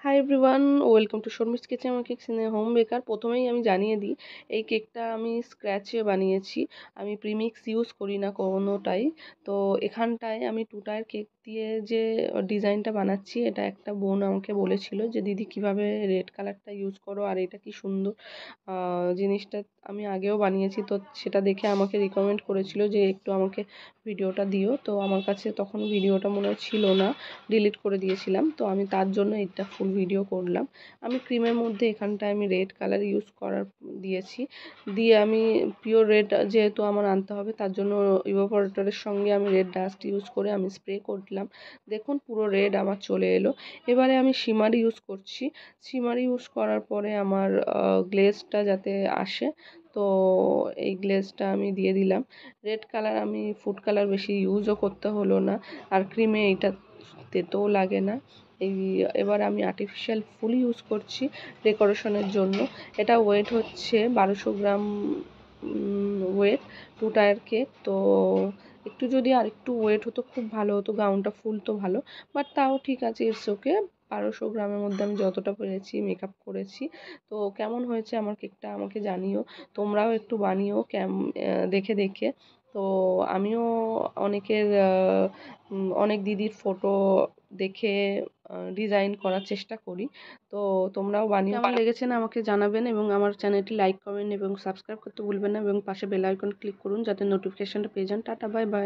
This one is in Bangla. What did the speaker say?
Hi everyone, welcome to Sharmi's kitchen আমার কেকস ইন হোম বেকার। প্রথমেই আমি জানিয়ে দিই, এই কেকটা আমি স্ক্র্যাচে বানিয়েছি। আমি প্রিমিক্স ইউজ করি না কোনোটাই। তো এখানটায় আমি 2 টায়ার কেক দিয়ে যে ডিজাইনটা বানাচ্ছি, এটা একটা বোন আমাকে বলেছিল যে দিদি কিভাবে রেড কালারটা ইউজ করো, আর এটা কি সুন্দর জিনিসটা আমি আগেও বানিয়েছি। তো সেটা দেখে আমাকে রিকমেন্ড করেছিল যে একটু আমাকে ভিডিওটা দিও। তো আমার কাছে তখন ভিডিওটা মনে হয় ছিল না, ডিলিট করে দিয়েছিলাম। তো আমি তার জন্য এটা ফুল ভিডিও করলাম। আমি ক্রিমের মধ্যে এখানটায় আমি রেড কালার ইউজ করার দিয়েছি। দিয়ে আমি পিওর রেড যেহেতু আমার আনতে হবে, তার জন্য ইভাপোরেটরের সঙ্গে আমি রেড ডাস্ট ইউজ করে আমি স্প্রে করলাম। দেখুন পুরো রেড আমার চলে এলো। এবারে আমি শিমার ইউজ করছি। শিমার ইউজ করার পরে আমার গ্লেজটা যাতে আসে, তো এই গ্লেজটা আমি দিয়ে দিলাম। রেড কালার আমি ফুড কালার বেশি ইউজও করতে হলো না, আর ক্রিমে এইটা তেতেও লাগে না। এবার আমি আর্টিফিশিয়াল ফুল ইউজ করছি ডেকোরেশনের জন্য। এটা ওয়েট হচ্ছে 1200 গ্রাম ওয়েট, 2 টায়ার কেক। তো একটু যদি আর একটু ওয়েট হতো খুব ভালো হতো, গাউনটা ফুল তো ভালো, বাট তাও ঠিক আছে, ইটস ওকে। 1200 গ্রামের মধ্যে আমি যতটা পেরেছি মেকআপ করেছি। তো কেমন হয়েছে আমার কেকটা আমাকে জানিও, তোমরাও একটু বানিও দেখে দেখে। তো আমিও অনেকের অনেক দিদির ফটো দেখে ডিজাইন করার চেষ্টা করি। তো তোমরাও বানিয়ে কেমন লেগেছে না আমাকে জানাবেন, এবং আমার চ্যানেলটি লাইক কমেন্ট এবং সাবস্ক্রাইব করতে ভুলবেন না, এবং পাশে বেল আইকন ক্লিক করুন যাতে নোটিফিকেশনটা পেয়ে যান। Tata, bye bye.